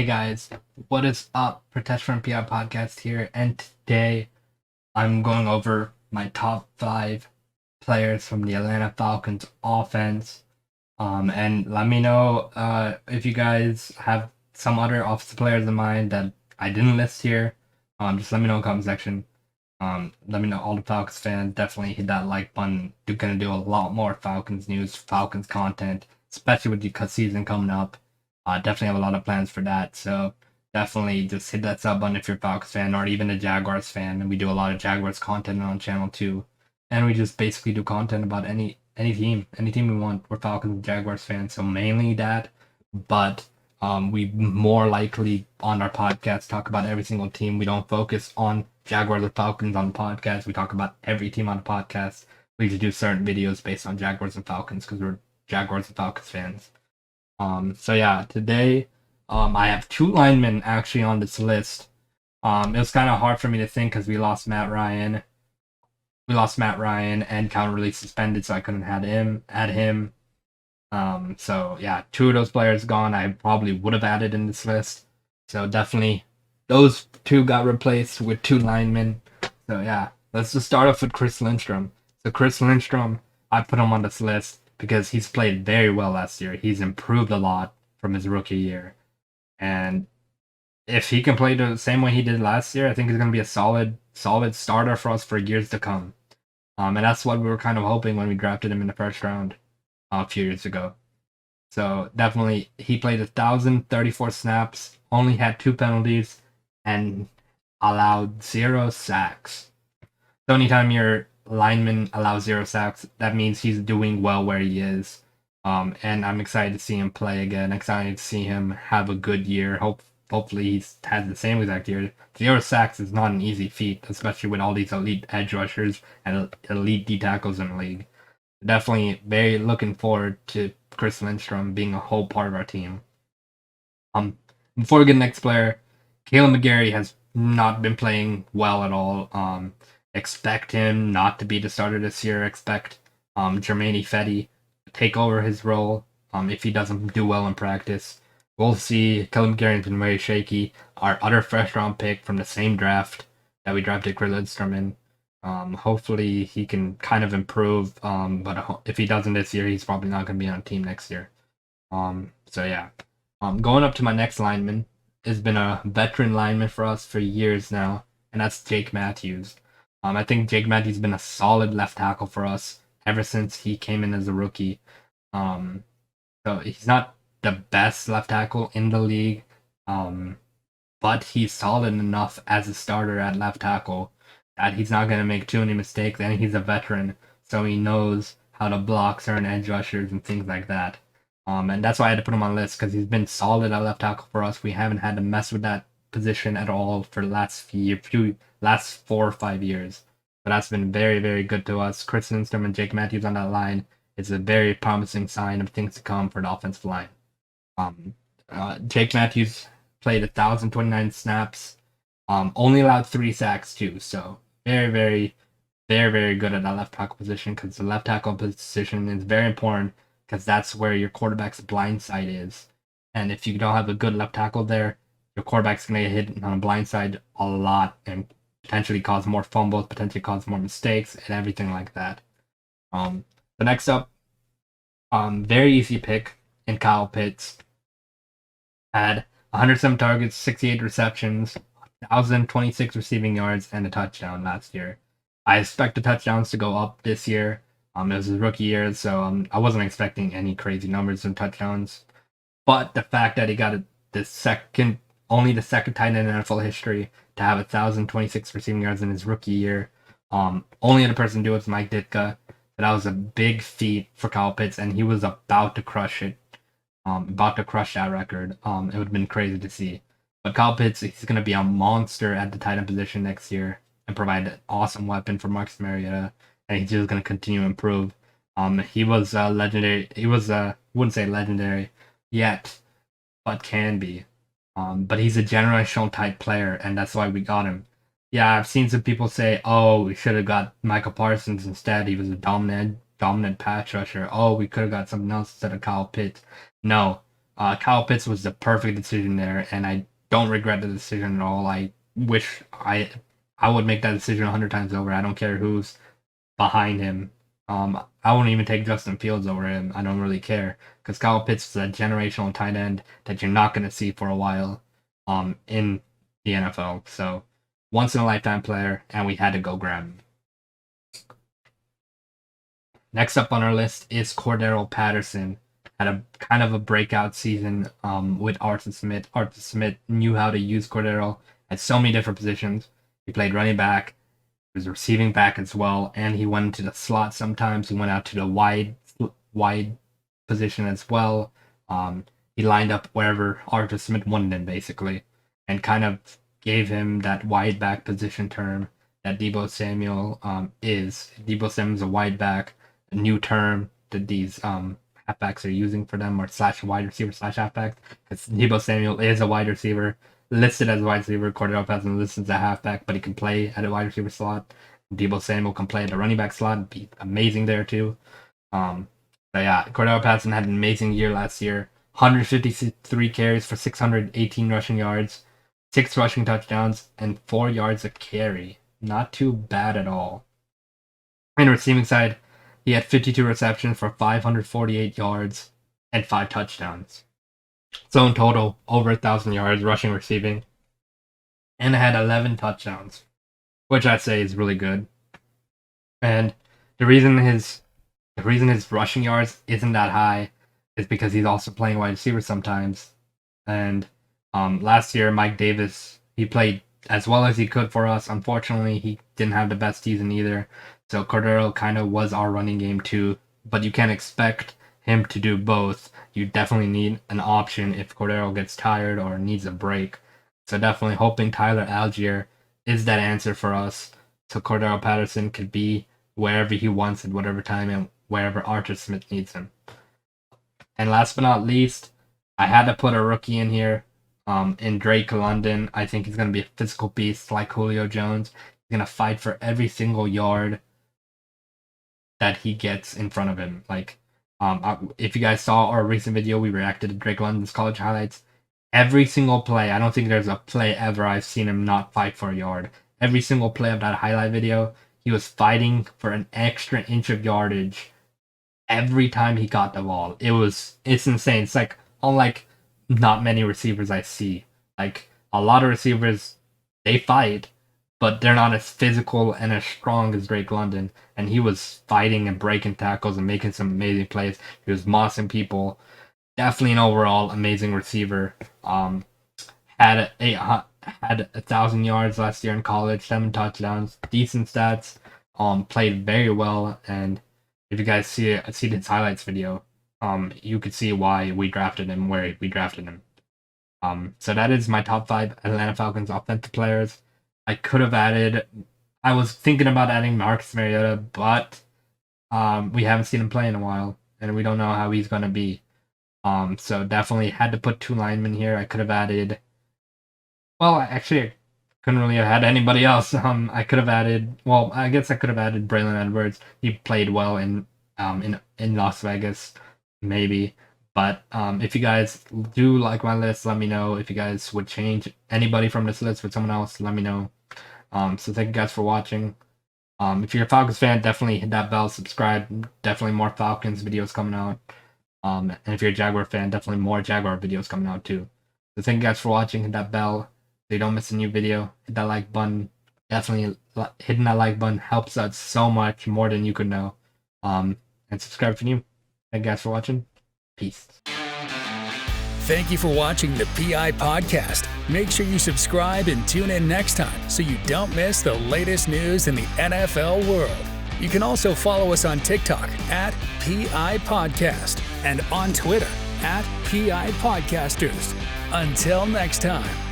Hey guys, what is up? Protect from PI Podcast here, and today I'm going over my top 5 players from the Atlanta Falcons offense. And let me know if you guys have some other offensive players in mind that I didn't list here. Just let me know in the comment section. Let me know, all the Falcons fans, definitely hit that like button. We're gonna do a lot more Falcons news, Falcons content, especially with the season coming up. Definitely have a lot of plans for that. So definitely just hit that sub button if you're a Falcons fan or even a Jaguars fan. And we do a lot of Jaguars content on channel too. And we just basically do content about any team, we want. We're Falcons and Jaguars fans, so mainly that. But we more likely on our podcast talk about every single team. We don't focus on Jaguars or Falcons on the podcast. We talk about every team on the podcast. We just do certain videos based on Jaguars and Falcons because we're Jaguars and Falcons fans. So yeah, today I have 2 linemen actually on this list. It was kind of hard for me to think because we lost Matt Ryan. And Count really suspended, so I couldn't add him. So yeah, 2 of those players gone. I probably would have added in this list. So definitely those 2 got replaced with 2 linemen. So yeah, let's just start off with Chris Lindstrom. So Chris Lindstrom, I put him on this list because he's played very well last year. He's improved a lot from his rookie year. And if he can play the same way he did last year, I think he's going to be a solid starter for us for years to come. And that's what we were kind of hoping when we drafted him in the first round a few years ago. So definitely, he played 1,034 snaps, only had 2 penalties, and allowed 0 sacks. So anytime your lineman allows 0 sacks, that means he's doing well where he is. And I'm excited to see him play again. Excited to see him have a good year. Hopefully he has the same exact year. 0 sacks is not an easy feat, especially with all these elite edge rushers and elite D tackles in the league. Definitely very looking forward to Chris Lindstrom being a whole part of our team. Before we get to the next player, Kayla Mcgarry has not been playing well at all. Expect him not to be the starter this year. Expect Jermaine Fetty to take over his role if he doesn't do well in practice. We'll see. Kayla Mcgarry has been very shaky. Our other first round pick from the same draft that we drafted Chris Lindstrom in. Hopefully he can kind of improve. But if he doesn't this year, he's probably not going to be on a team next year. So yeah. Going up to my next lineman has been a veteran lineman for us for years now, and that's Jake Matthews. I think Jake Matthews has been a solid left tackle for us ever since he came in as a rookie. So he's not the best left tackle in the league, but he's solid enough as a starter at left tackle that he's not going to make too many mistakes, and he's a veteran, so he knows how to block certain edge rushers and things like that. And that's why I had to put him on the list, because he's been solid at left tackle for us. We haven't had to mess with that position at all for the last 4 or 5 years. But that's been very, very good to us. Chris Lindstrom and Jake Matthews on that line is a very promising sign of things to come for the offensive line. Jake Matthews played 1,029 snaps, only allowed 3 sacks too. So very, very, very, very good at that left tackle position, because the left tackle position is very important, because that's where your quarterback's blind side is. And if you don't have a good left tackle there, your quarterback's going to get hit on a blind side a lot and potentially cause more fumbles, potentially cause more mistakes, and everything like that. The next up, very easy pick in Kyle Pitts. Had 107 targets, 68 receptions, 1,026 receiving yards, and a touchdown last year. I expect the touchdowns to go up this year. It was his rookie year, so I wasn't expecting any crazy numbers in touchdowns. But the fact that he got only the second tight end in NFL history to have 1,026 receiving yards in his rookie year, only other person to do it was Mike Ditka. That was a big feat for Kyle Pitts, and he was about to crush it, about to crush that record. It would have been crazy to see. But Kyle Pitts, he's going to be a monster at the tight end position next year and provide an awesome weapon for Marcus Mariota. And he's just going to continue to improve. He was legendary. He was, wouldn't say legendary yet, but can be. But he's a generational type player, and that's why we got him. Yeah, I've seen some people say, oh, we should have got Michael Parsons instead. He was a dominant pass rusher. Oh, we could have got something else instead of Kyle Pitts. No, Kyle Pitts was the perfect decision there, and I don't regret the decision at all. I wish I would make that decision 100 times over. I don't care who's behind him. I wouldn't even take Justin Fields over him. I don't really care because Kyle Pitts is a generational tight end that you're not going to see for a while in the NFL. So once in a lifetime player, and we had to go grab him. Next up on our list is Cordell Patterson. Had a kind of a breakout season with Arthur Smith. Arthur Smith knew how to use Cordell at so many different positions. He played running back, he was receiving back as well, and he went into the slot sometimes. He went out to the wide position as well. He lined up wherever Arthur Smith wanted him, basically, and kind of gave him that wide back position term that Deebo Samuel is. Deebo Samuel's a wide back, a new term that these halfbacks are using for them, or slash wide receiver slash halfback, because Deebo Samuel is a wide receiver, listed as a wide receiver. Cordell Patterson listed as a halfback, but he can play at a wide receiver slot. Deebo Samuel can play at a running back slot, be amazing there too. But yeah, Cordell Patterson had an amazing year last year. 153 carries for 618 rushing yards, 6 rushing touchdowns, and 4 yards a carry. Not too bad at all. On the receiving side, he had 52 receptions for 548 yards and 5 touchdowns. So in total, over 1,000 yards rushing, receiving, and had 11 touchdowns, which I'd say is really good. And the reason his rushing yards isn't that high is because he's also playing wide receiver sometimes. And last year, Mike Davis, he played as well as he could for us. Unfortunately, he didn't have the best season either. So Cordell kind of was our running game too, but you can't expect him to do both. You definitely need an option if Cordell gets tired or needs a break. So definitely hoping Tyler Algier is that answer for us, so Cordell Patterson could be wherever he wants at whatever time and wherever Arthur Smith needs him. And last but not least, I had to put a rookie in here. In Drake London. I think he's going to be a physical beast like Julio Jones. He's going to fight for every single yard that he gets in front of him. Like, if you guys saw our recent video, we reacted to Drake London's college highlights. Every single play, I don't think there's a play ever I've seen him not fight for a yard. Every single play of that highlight video, he was fighting for an extra inch of yardage every time he got the ball. It's insane. It's like, unlike not many receivers I see. Like, a lot of receivers, they fight, but they're not as physical and as strong as Drake London. And he was fighting and breaking tackles and making some amazing plays. He was mossing people. Definitely an overall amazing receiver. Had 1,000 yards last year in college, 7 touchdowns, decent stats. Played very well, and if you guys see his highlights video, you could see why we drafted him where we drafted him. So that is my top 5 Atlanta Falcons offensive players. I was thinking about adding Marcus Mariota, but we haven't seen him play in a while, and we don't know how he's going to be. So definitely had to put 2 linemen here. I could have added, I couldn't really have had anybody else. I could have added, I guess I could have added Braylon Edwards. He played well in Las Vegas, maybe. But if you guys do like my list, let me know. If you guys would change anybody from this list with someone else, let me know. So thank you guys for watching. If you're a Falcons fan, definitely hit that bell, subscribe. Definitely more Falcons videos coming out. And if you're a Jaguar fan, definitely more Jaguar videos coming out too. So thank you guys for watching. Hit that bell so you don't miss a new video. Hit that like button. Definitely hitting that like button helps us so much, more than you could know. And subscribe if you're new. Thank you guys for watching. Peace. Thank you for watching the PI Podcast. Make sure you subscribe and tune in next time so you don't miss the latest news in the NFL world. You can also follow us on TikTok at PI Podcast and on Twitter at PIPodcasters. Until next time.